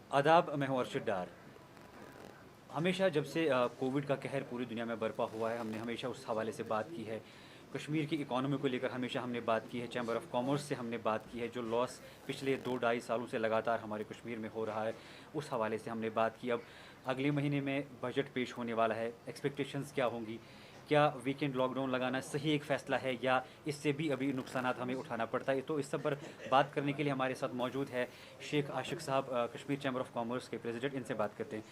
आदाब, मैं हूँ अर्शद डार। हमेशा जब से कोविड का कहर पूरी दुनिया में बरपा हुआ है, हमने हमेशा उस हवाले से बात की है। कश्मीर की इकॉनमी को लेकर हमेशा हमने बात की है, चैम्बर ऑफ कॉमर्स से हमने बात की है, जो लॉस पिछले 2 ढाई सालों से लगातार हमारे कश्मीर में हो रहा है, उस हवाले से हमने बात की। अब अगले महीने में बजट पेश होने वाला है, एक्सपेक्टेशंस क्या होंगी? क्या वीकेंड लॉकडाउन लगाना सही एक फ़ैसला है या इससे भी अभी नुकसानात हमें उठाना पड़ता है? तो इस सब पर बात करने के लिए हमारे साथ मौजूद है शेख आशिक साहब, कश्मीर चैम्बर ऑफ कॉमर्स के प्रेसिडेंट। इनसे बात करते हैं।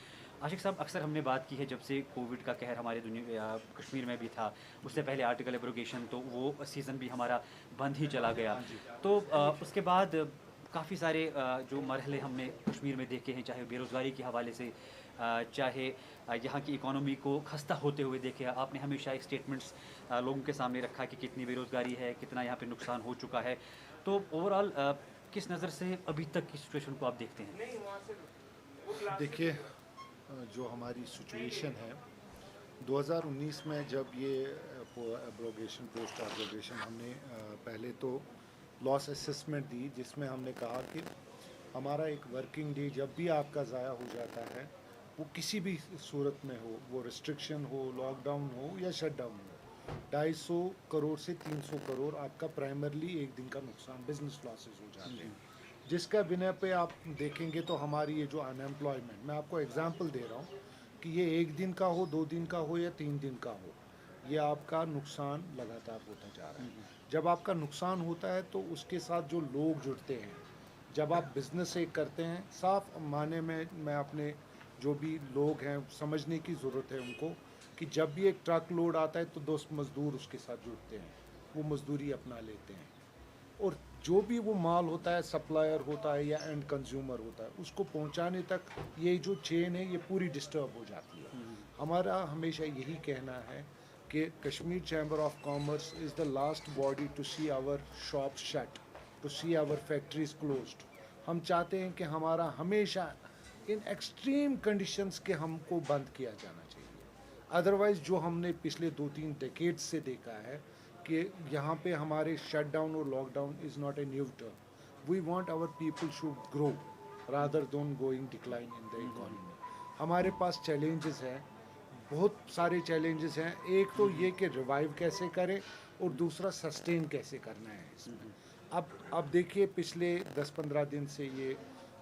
आशिक साहब, अक्सर हमने बात की है जब से कोविड का कहर हमारे दुनिया कश्मीर में भी था, उससे पहले आर्टिकल एब्रोगेशन, तो वो सीज़न भी हमारा बंद ही चला गया। हाँ जी। तो उसके बाद काफ़ी सारे जो मरहले हमने कश्मीर में देखे हैं, चाहे बेरोज़गारी के हवाले से, चाहे यहाँ की इकोनॉमी को खस्ता होते हुए देखे। आपने हमेशा एक स्टेटमेंट्स लोगों के सामने रखा कि कितनी बेरोज़गारी है, कितना यहाँ पे नुकसान हो चुका है। तो ओवरऑल किस नज़र से अभी तक की सिचुएशन को आप देखते हैं? देखिए, जो हमारी सिचुएशन है 2019 में जब ये एब्रोगेशन पोस्ट एब्रोगेशन हमने पहले तो लॉस असेसमेंट दी, जिसमें हमने कहा कि हमारा एक वर्किंग डे जब भी आपका ज़ाया हो जाता है, वो किसी भी सूरत में हो, वो रिस्ट्रिक्शन हो, लॉकडाउन हो या शटडाउन हो, 250 करोड़ से 300 करोड़ आपका प्राइमरली एक दिन का नुकसान बिजनेस लॉसेस हो जाते हैं। जिसका बिना पे आप देखेंगे तो हमारी ये जो अनएम्प्लॉयमेंट, मैं आपको एग्जांपल दे रहा हूँ कि ये एक दिन का हो, 2 दिन का हो या 3 दिन का हो, ये आपका नुकसान लगातार होता जा रहा है। जब आपका नुकसान होता है तो उसके साथ जो लोग जुड़ते हैं, जब आप बिज़नेस एक करते हैं, साफ माने में मैं अपने जो भी लोग हैं समझने की ज़रूरत है उनको, कि जब भी एक ट्रक लोड आता है तो 2 मज़दूर उसके साथ जुड़ते हैं, वो मज़दूरी अपना लेते हैं। और जो भी वो माल होता है, सप्लायर होता है या एंड कंज्यूमर होता है, उसको पहुंचाने तक ये जो चेन है ये पूरी डिस्टर्ब हो जाती है। हमारा हमेशा यही कहना है कि Kashmir chamber of commerce is the last body to see our shop shut, to see our factories closed. हम चाहते हैं कि हमारा हमेशा इन एक्सट्रीम कंडीशंस के हमको बंद किया जाना चाहिए। अदरवाइज़ जो हमने पिछले 2-3 डेकेड्स से देखा है कि यहाँ पे हमारे शट डाउन और lockdown is not a new term. We want our people should grow rather than going decline in the economy. हमारे पास चैलेंजेस हैं, बहुत सारे चैलेंजेस हैं। एक तो ये कि रिवाइव कैसे करें और दूसरा सस्टेन कैसे करना है इसमें। अब देखिए, पिछले 10-15 दिन से ये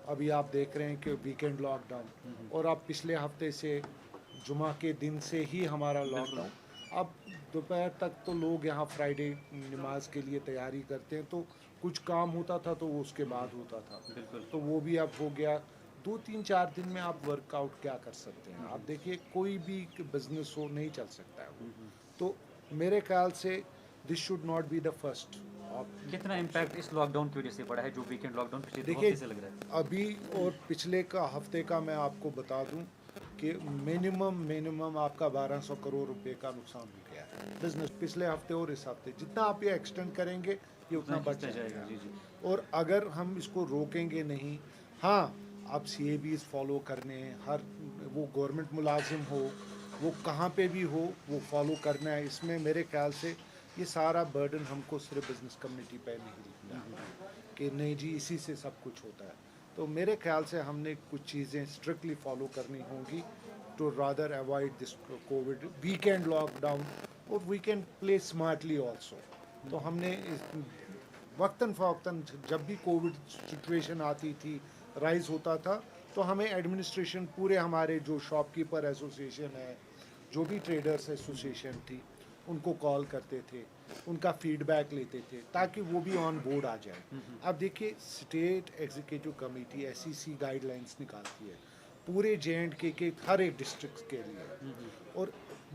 अभी आप देख रहे हैं कि वीकेंड लॉकडाउन, और अब पिछले हफ्ते से जुमा के दिन से ही हमारा बिल्कुल। लॉकडाउन। अब दोपहर तक तो लोग यहाँ फ्राइडे नमाज के लिए तैयारी करते हैं, तो कुछ काम होता था तो वो उसके बाद होता था, बिल्कुल। तो वो भी अब हो गया। 2-3-4 दिन में आप वर्कआउट क्या कर सकते हैं? आप देखिए, कोई भी बिजनेस हो नहीं चल सकता है वो। तो मेरे ख्याल से this should not be the first कितना ऑप्शन। इम्पैक्ट इस लॉकडाउन की वजह से पड़ा है, जो वीकेंड लॉकडाउन पिछले 2 हफ्ते देखिए, से लग रहा है? अभी और पिछले का हफ्ते का मैं आपको बता दूं कि मिनिमम मिनिमम आपका 1200 करोड़ रुपए का नुकसान हो गया है बिजनेस पिछले हफ्ते और इस हफ्ते। जितना आप ये एक्सटेंड करेंगे ये उतना उतना बढ़ खींचता जाएगा। जाएगा। जी, जी। और अगर हम इसको रोकेंगे नहीं, हाँ, आप CABs फॉलो करने हैं, हर वो गवर्नमेंट मुलाजिम हो, वो कहाँ पे भी हो, वो फॉलो करना है। इसमें मेरे ख्याल से ये सारा बर्डन हमको सिर्फ बिजनेस कम्युनिटी पे नहीं लिखना कि नहीं जी इसी से सब कुछ होता है। तो मेरे ख्याल से हमने कुछ चीज़ें स्ट्रिक्टली फॉलो करनी होंगी to rather avoid this COVID weekend lockdown. और we can play smartly also. तो हमने वक्तन फ़वक्तन जब भी कोविड सिचुएशन आती थी, राइज होता था, तो हमें एडमिनिस्ट्रेशन पूरे हमारे जो शॉपकीपर एसोसिएशन है, जो भी ट्रेडर्स एसोसिएशन थी, उनको कॉल करते थे, उनका फीडबैक लेते थे ताकि वो भी ऑन बोर्ड आ जाए। अब देखिए, state executive committee SEC guidelines निकालती है पूरे JNK के हर एक डिस्ट्रिक्ट के लिए। और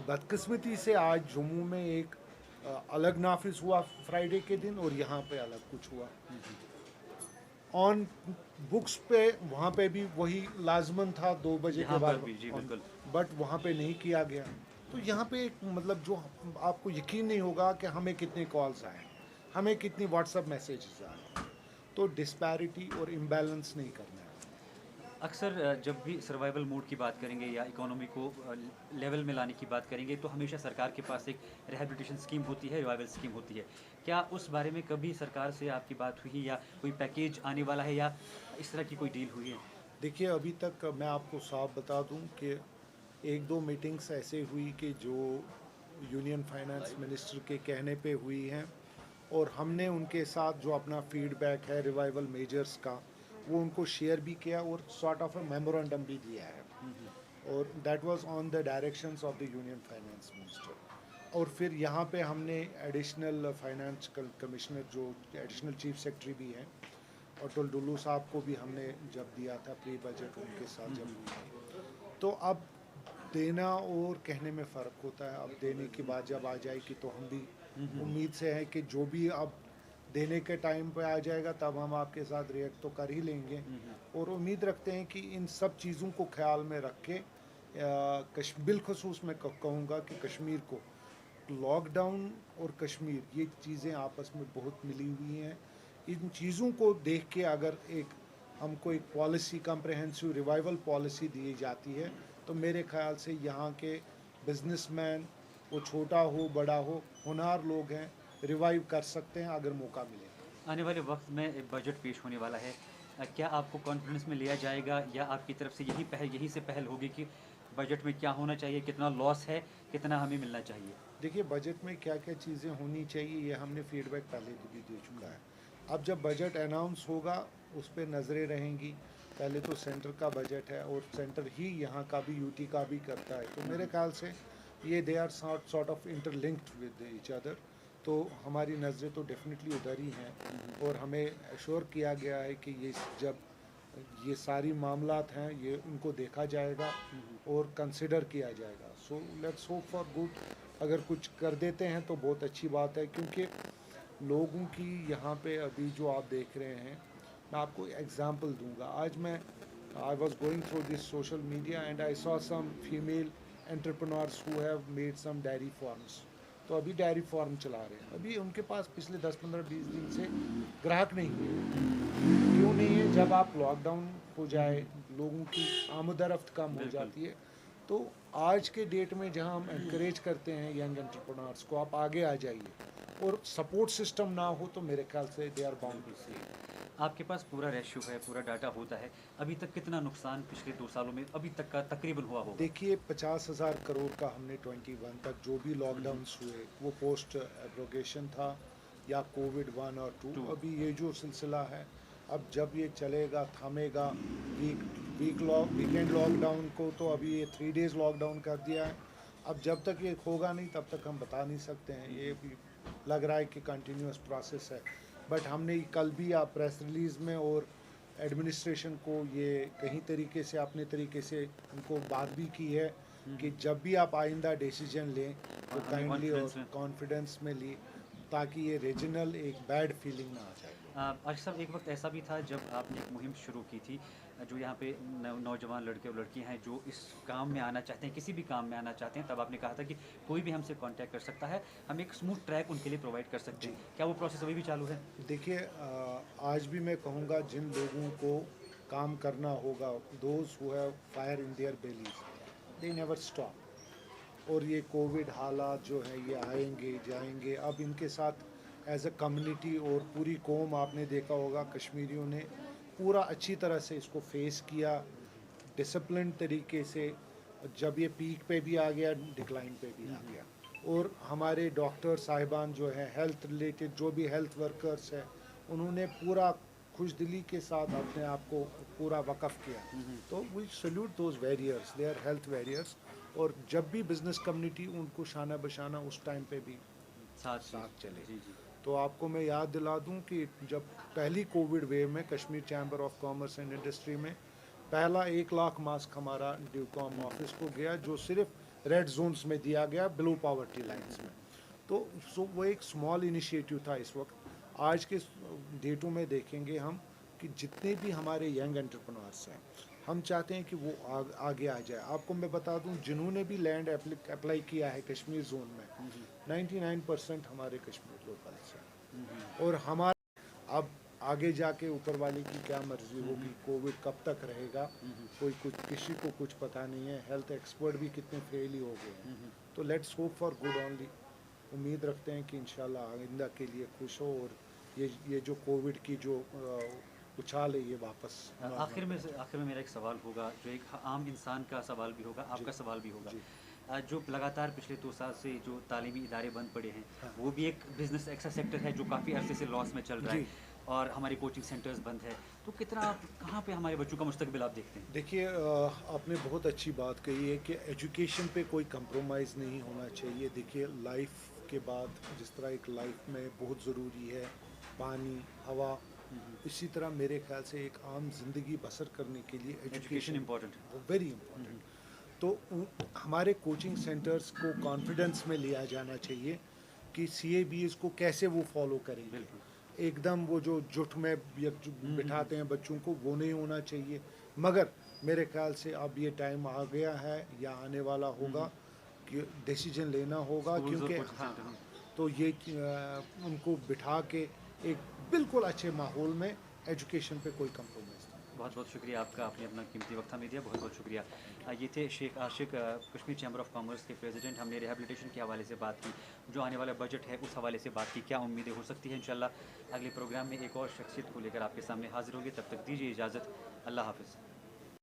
बदकिस्मती से आज जम्मू में एक अलग नाफिज हुआ फ्राइडे के दिन, और यहाँ पे अलग कुछ हुआ। ऑन बुक्स पे वहाँ पे भी वही लाजमन था 2 बजे के यहाँ पर बाद, भी जी, बिल्कुल। बट वहाँ पे नहीं किया गया। तो यहाँ पे एक मतलब जो आपको यकीन नहीं होगा कि हमें कितने कॉल्स आए, हमें कितनी व्हाट्सएप मैसेजेस आए। तो डिस्पैरिटी और इम्बैलेंस नहीं करना है। अक्सर जब भी सर्वाइवल मोड की बात करेंगे या इकोनॉमी को लेवल में लाने की बात करेंगे, तो हमेशा सरकार के पास एक रिहैबिलिटेशन स्कीम होती है, रिवाइवल स्कीम होती है। क्या उस बारे में कभी सरकार से आपकी बात हुई या कोई पैकेज आने वाला है या इस तरह की कोई डील हुई है? देखिए, अभी तक मैं आपको साफ बता दूं कि एक दो मीटिंग्स ऐसे हुई कि जो यूनियन फाइनेंस मिनिस्टर के कहने पे हुई हैं, और हमने उनके साथ जो अपना फीडबैक है रिवाइवल मेजर्स का वो उनको शेयर भी किया और सॉर्ट ऑफ अ मेमोरेंडम भी दिया है, और that was on the directions of the union finance minister. और फिर यहाँ पे हमने एडिशनल फाइनेंस कमिश्नर जो एडिशनल चीफ सेक्रेटरी भी हैं, अटुल डुल्लू साहब को भी हमने जब दिया था प्री बजट उनके साथ जब हुई थी। तो अब देना और कहने में फ़र्क होता है। अब देने की बात जब आ जाएगी तो हम भी उम्मीद से हैं कि जो भी अब देने के टाइम पे आ जाएगा तब हम आपके साथ रिएक्ट तो कर ही लेंगे, और उम्मीद रखते हैं कि इन सब चीज़ों को ख्याल में रख के बिलखसूस मैं कहूँगा कि कश्मीर को लॉकडाउन और कश्मीर ये चीज़ें आपस में बहुत मिली हुई हैं। इन चीज़ों को देख के अगर एक हमको एक पॉलिसी कम्प्रहेंसिव रिवाइवल पॉलिसी दी जाती है तो मेरे ख्याल से यहाँ के बिजनेसमैन, वो छोटा हो बड़ा हो, होनहार लोग हैं, रिवाइव कर सकते हैं अगर मौका मिले। आने वाले वक्त में एक बजट पेश होने वाला है, क्या आपको कॉन्फिडेंस में लिया जाएगा या आपकी तरफ से यही से पहल होगी कि बजट में क्या होना चाहिए, कितना लॉस है, कितना हमें मिलना चाहिए? देखिए, बजट में क्या क्या चीज़ें होनी चाहिए ये हमने फीडबैक पहले भी दे चुका है। अब जब बजट अनाउंस होगा उस पर नज़रें रहेंगी। पहले तो सेंटर का बजट है और सेंटर ही यहाँ का भी यूटी का भी करता है, तो मेरे ख्याल से ये they are sort of interlinked with each other. तो हमारी नज़रें तो डेफिनेटली उधर ही हैं, और हमें एश्योर किया गया है कि ये जब ये सारी मामलात हैं ये उनको देखा जाएगा और कंसिडर किया जाएगा। So let's hope for good. अगर कुछ कर देते हैं तो बहुत अच्छी बात है, क्योंकि लोगों की यहाँ पे अभी जो आप देख रहे हैं, मैं आपको एग्जांपल दूंगा। आज मैं I was going through this social media and I saw some female entrepreneurs who have made some dairy farms. तो अभी डेयरी फार्म चला रहे हैं, अभी उनके पास पिछले 10-15-20 दिन से ग्राहक नहीं है। क्यों नहीं है? जब आप लॉकडाउन हो जाए, लोगों की आमदरफ्त कम हो जाती है, तो आज के डेट में जहां हम encourage करते हैं यंग एंटरप्रेन्योर्स को आप आगे आ जाइए, और सपोर्ट सिस्टम ना हो तो मेरे ख्याल से they are bound to fail. आपके पास पूरा रेशियो है, पूरा डाटा होता है, अभी तक कितना नुकसान पिछले 2 सालों में अभी तक का तकरीबन हुआ होगा? देखिए, 50,000 करोड़ का हमने 21 तक जो भी लॉकडाउन्स हुए वो पोस्ट एब्रोगेशन था या कोविड 1 और 2। अभी ये जो सिलसिला है, अब जब ये चलेगा थमेगा, वीकेंड लॉकडाउन को तो अभी ये 3 डेज़ लॉकडाउन कर दिया है। अब जब तक ये होगा नहीं तब तक हम बता नहीं सकते हैं, ये भी लग रहा है कि कंटिन्यूस प्रोसेस है। बट हमने कल भी आप प्रेस रिलीज़ में और एडमिनिस्ट्रेशन को ये कहीं तरीके से अपने तरीके से उनको बात भी की है कि जब भी आप आइंदा डिसीजन लें तो काइंडली और कॉन्फिडेंस में ली, ताकि ये रीजनल एक बैड फीलिंग ना आ जाए। आशिफ साहब, एक वक्त ऐसा भी था जब आपने एक मुहिम शुरू की थी, जो यहाँ पे नौजवान लड़के और लड़कियाँ हैं जो इस काम में आना चाहते हैं, किसी भी काम में आना चाहते हैं, तब आपने कहा था कि कोई भी हमसे कांटेक्ट कर सकता है, हम एक स्मूथ ट्रैक उनके लिए प्रोवाइड कर सकते हैं। क्या वो प्रोसेस अभी भी चालू है? देखिए, आज भी मैं कहूँगा जिन लोगों को काम करना होगा, those who have fire in their bellies, they never stop. और ये कोविड हालात जो है ये आएंगे जाएंगे। अब इनके साथ एज अ कम्युनिटी और पूरी कौम, आपने देखा होगा कश्मीरियों ने पूरा अच्छी तरह से इसको फेस किया, डिसिप्लिन तरीके से। जब ये पीक पे भी आ गया, डिक्लाइन पे भी आ गया। और हमारे डॉक्टर साहिबान जो है, हेल्थ रिलेटेड जो भी हेल्थ वर्कर्स हैं, उन्होंने पूरा खुशदिली के साथ अपने आप को पूरा वक़्फ़ किया। तो we salute those warriors, they are health warriors. और जब भी बिज़नेस कम्युनिटी उनको शाना बशाना उस टाइम पे भी साथ चले। जी जी। तो आपको मैं याद दिला दूं कि जब पहली कोविड वेव में Kashmir chamber of commerce and industry में पहला 1 लाख मास्क हमारा ड्यूकॉम ऑफिस को गया, जो सिर्फ रेड जोन्स में दिया गया, बिलो पॉवर्टी लाइंस में। तो वो एक स्मॉल इनिशिएटिव था इस वक्त। आज के डेटों में देखेंगे हम कि जितने भी हमारे यंग एंटरप्रेन्योर्स हैं, हम चाहते हैं कि वो आगे आ जाए। आपको मैं बता दूं, जिन्होंने भी लैंड अप्लाई किया है कश्मीर जोन में, 99% हमारे कश्मीर लोकल्स हैं। और हमारा अब आगे जाके ऊपर वाले की क्या मर्जी होगी, कोविड कब तक रहेगा, कोई कुछ किसी को कुछ पता नहीं है। हेल्थ एक्सपर्ट भी कितने फेल ही हो गए हैं। तो let's hope for good only. उम्मीद रखते हैं कि इंशाल्लाह आइंदा के लिए खुश हो, और ये जो कोविड की जो उछाले ये वापस आखिर में normal आखिर में मेरा एक सवाल होगा जो एक आम इंसान का सवाल भी होगा, आपका सवाल भी होगा। जी। जो लगातार पिछले 2 साल से जो तालीमी इदारे बंद पड़े हैं, हाँ। वो भी एक बिज़नेस ऐसा सेक्टर है जो काफ़ी अरसे से लॉस में चल रहा जी। है और हमारे कोचिंग सेंटर्स बंद है। तो कितना आप कहाँ पे हमारे बच्चों का मुस्तकबिल आप देखते हैं? देखिए आपने बहुत अच्छी बात कही है कि एजुकेशन पे कोई कंप्रोमाइज़ नहीं होना चाहिए। देखिए लाइफ के बाद जिस तरह एक लाइफ में बहुत ज़रूरी है पानी, हवा, हुँ, हुँ। इसी तरह मेरे ख्याल से एक आम ज़िंदगी बसर करने के लिए एजुकेशन एजुकेशन इम्पोर्टेंट है। वेरी हुँ, इम्पोर्टेंट। हुँ। तो हमारे कोचिंग सेंटर्स को कॉन्फिडेंस में लिया जाना चाहिए कि सीएबीएस को कैसे वो फॉलो करेंगे। बिल्कुल। एकदम वो जो जुट में हुँ, हुँ, हुँ। बिठाते हैं बच्चों को वो नहीं होना चाहिए। मगर मेरे ख्याल से अब ये टाइम आ गया है या आने वाला हुँ, होगा हुँ। कि डिसीजन लेना होगा स्कूल्स और क्योंकि कोचिंग हाँ, सेंटर में। तो ये उनको बिठा के एक बिल्कुल अच्छे माहौल में एजुकेशन पे कोई कंप्रोमाइज़ नहीं। बहुत-बहुत शुक्रिया आपका, आपने अपना कीमती वक़्त हमें दिया, बहुत-बहुत शुक्रिया। ये थे शेख आशिक कश्मीर चैम्बर ऑफ कॉमर्स के प्रेसिडेंट। हमने रिहैबिलिटेशन के हवाले से बात की, जो आने वाला बजट है उस हवाले से बात की, क्या उम्मीदें हो सकती हैं इंशाल्लाह अगले प्रोग्राम में एक और शख्सियत को लेकर आपके सामने हाज़िर होंगे। तब तक दीजिए इजाज़त, अल्लाह हाफ़िज़।